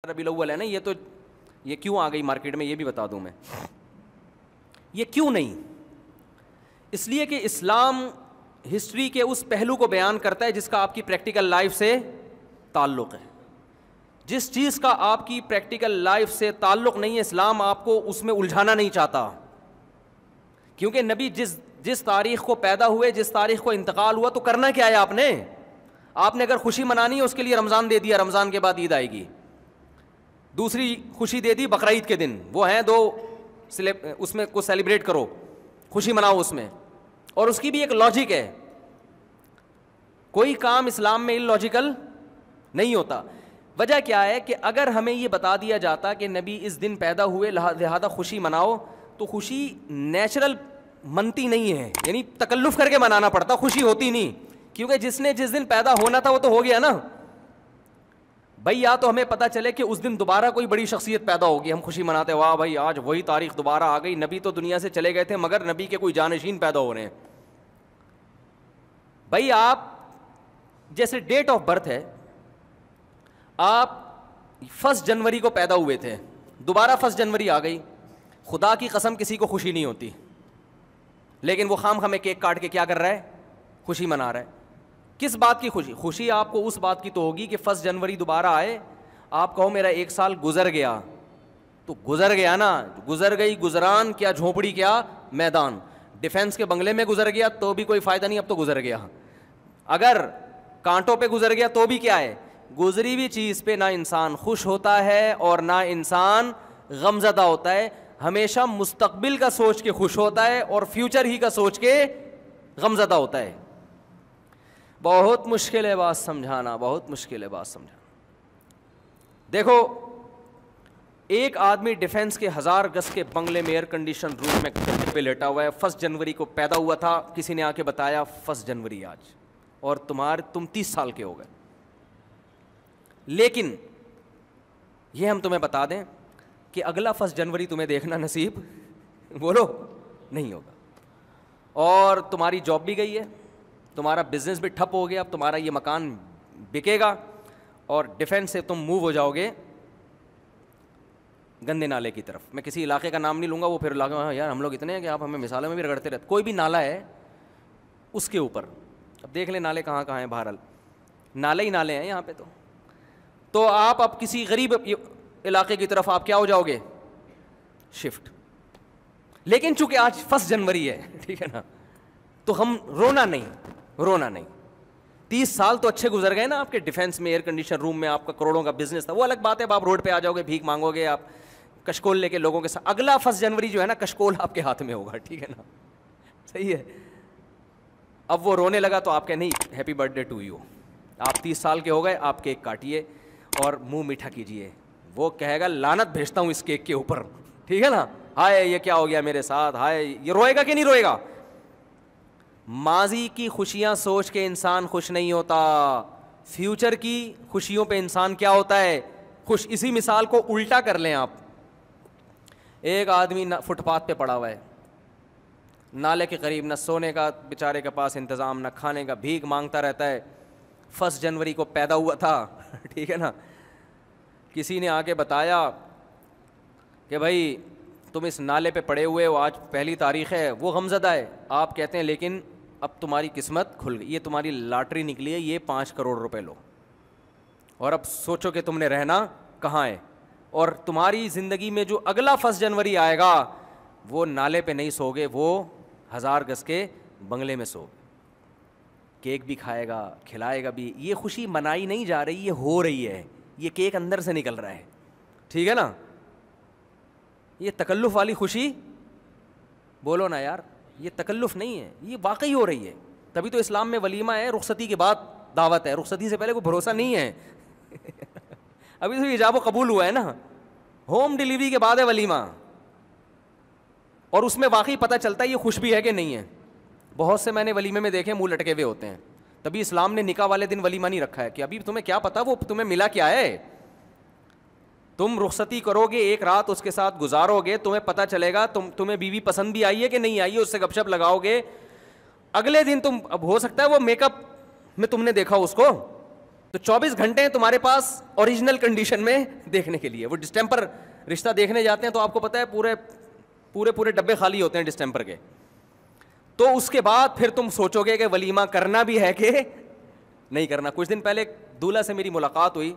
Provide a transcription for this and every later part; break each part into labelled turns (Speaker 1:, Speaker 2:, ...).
Speaker 1: ربیع الاول ہے نا, یہ کیوں آ گئی مارکیٹ میں یہ بھی بتا دوں میں. یہ کیوں نہیں؟ اس لیے کہ اسلام ہسٹری کے اس پہلو کو بیان کرتا ہے جس کا آپ کی پریکٹیکل لائف سے تعلق ہے. جس چیز کا آپ کی پریکٹیکل لائف سے تعلق نہیں ہے, اسلام آپ کو اس میں الجھانا نہیں چاہتا. کیونکہ نبی جس تاریخ کو پیدا ہوئے, جس تاریخ کو انتقال ہوا, تو کرنا کیا ہے آپ نے اگر خوشی منانی ہے اس کے لیے رمضان دے دیا, رمضان کے بعد عید آئے گی. دوسری خوشی دے دی بقرعید کے دن, وہ ہیں 2, اس میں کو سیلیبریٹ کرو, خوشی مناؤ اس میں. اور اس کی بھی ایک لاجک ہے, کوئی کام اسلام میں اللاجیکل نہیں ہوتا. وجہ کیا ہے کہ اگر ہمیں یہ بتا دیا جاتا کہ نبی اس دن پیدا ہوئے لہذا خوشی مناؤ, تو خوشی نیچرل منتی نہیں ہے, یعنی تکلف کر کے منانا پڑتا, خوشی ہوتی نہیں. کیونکہ جس دن پیدا ہونا تھا وہ تو ہو گیا نا بھائی. یا تو ہمیں پتہ چلے کہ اس دن دوبارہ کوئی بڑی شخصیت پیدا ہوگی, ہم خوشی مناتے, واہ بھائی آج وہی تاریخ دوبارہ آ گئی, نبی تو دنیا سے چلے گئے تھے مگر نبی کے کوئی جانشین پیدا ہو رہے ہیں. بھائی آپ جیسے ڈیٹ آف برتھ ہے, آپ 1 جنوری کو پیدا ہوئے تھے, دوبارہ 1 جنوری آ گئی, خدا کی قسم کسی کو خوشی نہیں ہوتی, لیکن وہ خام خامے کیک کاٹ کے کیا کر رہا ہے, خوشی منا رہا ہے. کس بات کی خوشی؟ خوشی آپ کو اس بات کی تو ہوگی کہ 1 جنوری دوبارہ آئے, آپ کہو میرا 1 سال گزر گیا, تو گزر گیا نا, گزر گئی گزران, کیا جھونپڑی کیا میدان. ڈیفینس کے بنگلے میں گزر گیا تو بھی کوئی فائدہ نہیں, اب تو گزر گیا. اگر کانٹوں پہ گزر گیا تو بھی کیا ہے, گزری ہوئی چیز پہ نہ انسان خوش ہوتا ہے اور نہ انسان غمزدہ ہوتا ہے. ہمیشہ مستقبل کا سوچ کے خوش ہوتا ہے اور فیوچر ہی کا سوچ کے غمزدہ ہوتا ہے. بہت مشکل ہے بات سمجھانا, بہت مشکل ہے بات سمجھانا. دیکھو ایک آدمی ڈیفینس کے 1000 گز کے بنگلے میں ایئر کنڈیشن روم میں کھڑے پہ لیٹا ہوا ہے, 1 جنوری کو پیدا ہوا تھا, کسی نے آ کے بتایا 1 جنوری آج, اور تم 30 سال کے ہو گئے. لیکن یہ ہم تمہیں بتا دیں کہ اگلا 1 جنوری تمہیں دیکھنا نصیب بولو نہیں ہوگا, اور تمہاری جاب بھی گئی ہے, تمہارا بزنس بھی ٹھپ ہو گیا, اب تمہارا یہ مکان بکے گا, اور ڈیفینس سے تم موو ہو جاؤ گے گندے نالے کی طرف. میں کسی علاقے کا نام نہیں لوں گا, وہ پھر علاقہ یار ہم لوگ اتنے ہیں کہ آپ ہمیں مثالوں میں بھی رگڑتے رہتے. کوئی بھی نالا ہے اس کے اوپر, اب دیکھ لیں نالے کہاں کہاں ہیں, بہرحال نالے ہی نالے ہیں یہاں پہ. تو آپ اب کسی غریب علاقے کی طرف آپ کیا ہو جاؤ گے, شفٹ. لیکن چونکہ آج 1 جنوری ہے, ٹھیک ہے نا, تو ہم رونا نہیں. 30 سال تو اچھے گزر گئے نا آپ کے ڈیفینس میں, ایئر کنڈیشن روم میں, آپ کا کروڑوں کا بزنس تھا, وہ الگ بات ہے. اب آپ روڈ پہ آ جاؤ گے, بھیک مانگو گے, آپ کشکول لے کے لوگوں کے ساتھ. اگلا 1 جنوری جو ہے نا, کشکول آپ کے ہاتھ میں ہوگا, ٹھیک ہے نا, صحیح ہے. اب وہ رونے لگا تو آپ کہ نہیں happy birthday to you, آپ 30 سال کے ہو گئے, آپ کیک کاٹیے اور منہ میٹھا کیجیے. وہ کہے گا لعنت بھیجتا ہوں اس کیک کے اوپر, ٹھیک ہے نا, ہائے یہ کیا ہو گیا میرے ساتھ, ہائے. یہ روئے گا کہ نہیں روئے گا؟ ماضی کی خوشیاں سوچ کے انسان خوش نہیں ہوتا, فیوچر کی خوشیوں پہ انسان کیا ہوتا ہے, خوش. اسی مثال کو الٹا کر لیں آپ. ایک آدمی فٹ پاتھ پہ پڑا ہوا ہے, نالے کے قریب, نہ سونے کا بیچارے کے پاس انتظام, نہ کھانے کا, بھیک مانگتا رہتا ہے. 1 جنوری کو پیدا ہوا تھا, ٹھیک ہے نا, کسی نے آ کے بتایا کہ بھائی تم اس نالے پہ پڑے ہوئے ہو, آج پہلی تاریخ ہے, وہ غمزدہ ہے. آپ کہتے ہیں لیکن اب تمہاری قسمت کھل گئی, یہ تمہاری لاٹری نکلی ہے, یہ 5 کروڑ روپے لو, اور اب سوچو کہ تم نے رہنا کہاں ہے. اور تمہاری زندگی میں جو اگلا 1 جنوری آئے گا وہ نالے پہ نہیں سوگے, وہ 1000 گز کے بنگلے میں سو. کیک بھی کھائے گا, کھلائے گا بھی. یہ خوشی منائی نہیں جا رہی, یہ ہو رہی ہے, یہ کیک اندر سے نکل رہا ہے, ٹھیک ہے نا. یہ تکلف والی خوشی بولو نا یار, یہ تکلف نہیں ہے, یہ واقعی ہو رہی ہے. تبھی تو اسلام میں ولیمہ ہے, رخصتی کے بعد دعوت ہے, رخصتی سے پہلے کوئی بھروسہ نہیں ہے. ابھی تو ایجاب و قبول ہوا ہے نا, ہوم ڈلیوری کے بعد ہے ولیمہ, اور اس میں واقعی پتہ چلتا ہے یہ خوش بھی ہے کہ نہیں ہے. بہت سے میں نے ولیمے میں دیکھے منہ لٹکے ہوئے ہوتے ہیں. تبھی اسلام نے نکاح والے دن ولیمہ نہیں رکھا ہے کہ ابھی تمہیں کیا پتا وہ تمہیں ملا کیا ہے. تم رخصتی کرو گے, ایک رات اس کے ساتھ گزارو گے, تمہیں پتہ چلے گا تمہیں بیوی پسند بھی آئی ہے کہ نہیں آئی ہے, اس سے گپ شپ لگاؤ گے. اگلے دن تم, اب ہو سکتا ہے وہ میک اپ میں تم نے دیکھا اس کو, تو 24 گھنٹے ہیں تمہارے پاس اوریجنل کنڈیشن میں دیکھنے کے لیے. وہ ڈسٹمپر رشتہ دیکھنے جاتے ہیں تو آپ کو پتا ہے پورے ڈبے خالی ہوتے ہیں ڈسٹمپر کے. تو اس کے بعد پھر تم سوچو گے کہ ولیمہ کرنا بھی ہے کہ نہیں کرنا. کچھ دن پہلے دولہا سے میری ملاقات ہوئی,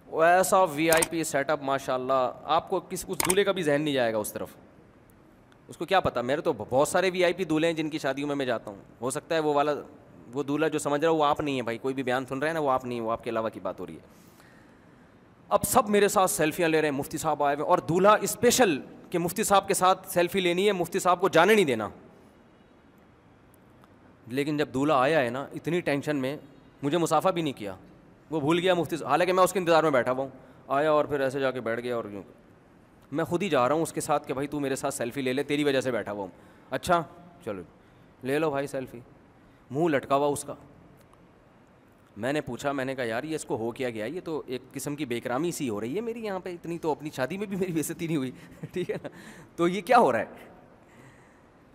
Speaker 1: ایسا وی آئی پی سیٹ اپ ماشاء اللہ, آپ کو اس دولہے کا بھی ذہن نہیں جائے گا اس طرف. اس کو کیا پتا, میرے تو بہت سارے وی آئی پی دولہے ہیں جن کی شادیوں میں جاتا ہوں, ہو سکتا ہے وہ دولہا جو سمجھ رہا ہے وہ آپ نہیں ہے بھائی, کوئی بھی بیان سن رہے ہیں نا وہ آپ نہیں, وہ آپ کے علاوہ کی بات ہو رہی ہے. اب سب میرے ساتھ سیلفیاں لے رہے ہیں, مفتی صاحب آئے ہوئے, اور دولہا اسپیشل کہ مفتی صاحب کے ساتھ سیلفی لینی ہے, مفتی صاحب کو جانے نہیں دینا. لیکن جب دولہا آیا ہے نا اتنی ٹینشن میں, مجھے مسافہ بھی نہیں کیا, وہ بھول گیا مفتی, حالانکہ میں اس کے انتظار میں بیٹھا ہوا ہوں. آیا اور پھر ایسے جا کے بیٹھ گیا, اور یوں میں خود ہی جا رہا ہوں اس کے ساتھ کہ بھائی تو میرے ساتھ سیلفی لے لے, تیری وجہ سے بیٹھا ہوا ہوں. اچھا چلو لے لو بھائی سیلفی. منہ لٹکا ہوا اس کا. میں نے پوچھا, میں نے کہا یار یہ اس کو ہو کیا گیا, یہ تو ایک قسم کی بے اکرامی سی ہو رہی ہے میری یہاں پہ, اتنی تو اپنی شادی میں بھی میری بے عزتی نہیں ہوئی. ٹھیک ہے نا, تو یہ کیا ہو رہا ہے؟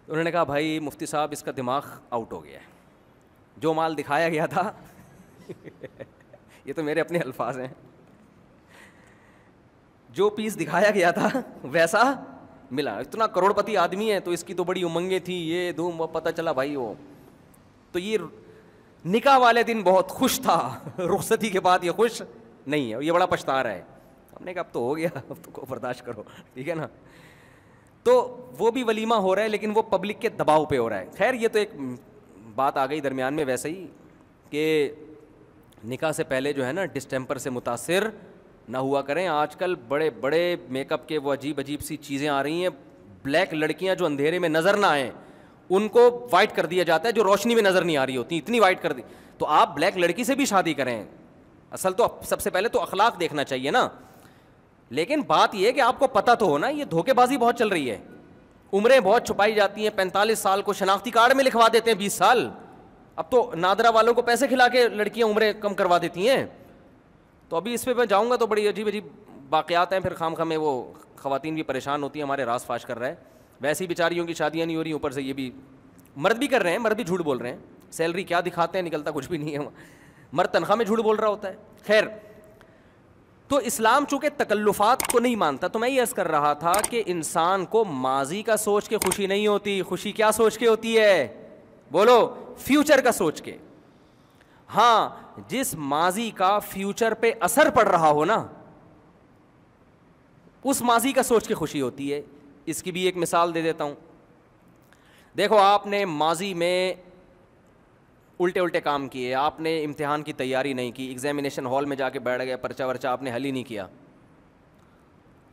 Speaker 1: انہوں نے کہا بھائی مفتی صاحب اس کا دماغ آؤٹ ہو گیا ہے, جو مال دکھایا گیا تھا یہ تو میرے اپنے الفاظ ہیں, جو پیس دکھایا گیا تھا ویسا ملا. اتنا کروڑ پتی آدمی ہے تو اس کی تو بڑی امنگیں تھیں, یہ دھوم, پتہ چلا بھائی وہ تو یہ نکاح والے دن بہت خوش تھا, رخصتی کے بعد یہ خوش نہیں ہے, یہ بڑا پچھتا رہا ہے. ہم نے کہا اب تو ہو گیا, اب تو کو برداشت کرو, ٹھیک ہے نا. تو وہ بھی ولیمہ ہو رہا ہے لیکن وہ پبلک کے دباؤ پہ ہو رہا ہے. خیر یہ تو ایک بات آ گئی درمیان میں ویسے ہی کہ نکاح سے پہلے جو ہے نا ڈسٹمپر سے متاثر نہ ہوا کریں. آج کل بڑے بڑے میک اپ کے وہ عجیب سی چیزیں آ رہی ہیں, بلیک لڑکیاں جو اندھیرے میں نظر نہ آئیں ان کو وائٹ کر دیا جاتا ہے, جو روشنی میں نظر نہیں آ رہی ہوتی اتنی وائٹ کر دی. تو آپ بلیک لڑکی سے بھی شادی کریں, اصل تو سب سے پہلے تو اخلاق دیکھنا چاہیے نا. لیکن بات یہ ہے کہ آپ کو پتہ تو ہو نا, یہ دھوکے بازی بہت چل رہی ہے, عمریں بہت چھپائی جاتی ہیں. 45 سال کو شناختی کارڈ میں لکھوا دیتے ہیں 20 سال. اب تو نادرا والوں کو پیسے کھلا کے لڑکیاں عمریں کم کروا دیتی ہیں. تو ابھی اس پہ میں جاؤں گا تو بڑی عجیب واقعات ہیں, پھر خام خامے وہ خواتین بھی پریشان ہوتی ہیں, ہمارے راز فاش کر رہا ہے. ویسی بیچاریوں کی شادیاں نہیں ہو رہی, اوپر سے یہ بھی مرد بھی کر رہے ہیں, مرد بھی جھوٹ بول رہے ہیں. سیلری کیا دکھاتے ہیں, نکلتا کچھ بھی نہیں ہے, مرد تنخواہ میں جھوٹ بول رہا ہوتا ہے. خیر تو اسلام چونکہ تکلفات کو نہیں مانتا, تو میں یہ عرض کر رہا تھا کہ انسان کو ماضی کا سوچ کے خوشی نہیں ہوتی. خوشی کیا سوچ کے ہوتی ہے, بولو, فیوچر کا سوچ کے. ہاں جس ماضی کا فیوچر پہ اثر پڑ رہا ہو نا, اس ماضی کا سوچ کے خوشی ہوتی ہے. اس کی بھی ایک مثال دے دیتا ہوں. دیکھو آپ نے ماضی میں الٹے کام کیے, آپ نے امتحان کی تیاری نہیں کی, ایگزامینیشن ہال میں جا کے بیٹھ گئے, پرچہ ورچہ آپ نے حل ہی نہیں کیا,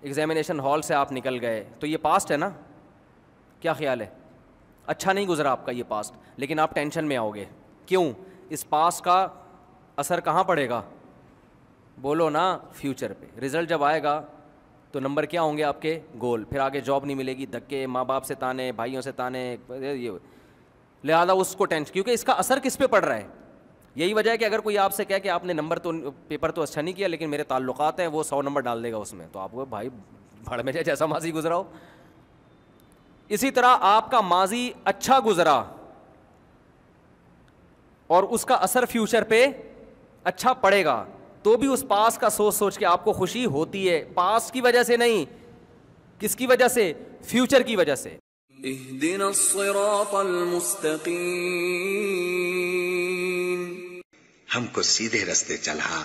Speaker 1: ایگزامینیشن ہال سے آپ نکل گئے, تو یہ پاسٹ ہے نا. کیا خیال ہے, اچھا نہیں گزرا آپ کا یہ پاسٹ, لیکن آپ ٹینشن میں آؤ گے. کیوں؟ اس پاسٹ کا اثر کہاں پڑے گا, بولو نا, فیوچر پہ. رزلٹ جب آئے گا تو نمبر کیا ہوں گے آپ کے, گول. پھر آگے جاب نہیں ملے گی, دھکے, ماں باپ سے تانے, بھائیوں سے تانے, یہ لہٰذا اس کو ٹینشن, کیونکہ اس کا اثر کس پہ پڑ رہا ہے. یہی وجہ ہے کہ اگر کوئی آپ سے کہے کہ آپ نے نمبر تو پیپر تو اچھا نہیں کیا لیکن میرے تعلقات ہیں, وہ 100 نمبر ڈال دے گا اس میں, تو آپ کو بھائی بھاڑ میں جائے, جیسا ماضی گزرا ہو. اسی طرح آپ کا ماضی اچھا گزرا اور اس کا اثر فیوچر پہ اچھا پڑے گا, تو بھی اس پاس کا سوچ کے آپ کو خوشی ہوتی ہے. پاس کی وجہ سے نہیں, کس کی وجہ سے, فیوچر کی وجہ سے.
Speaker 2: اهدنا الصراط المستقیم,
Speaker 3: ہم کو سیدھے رستے چلا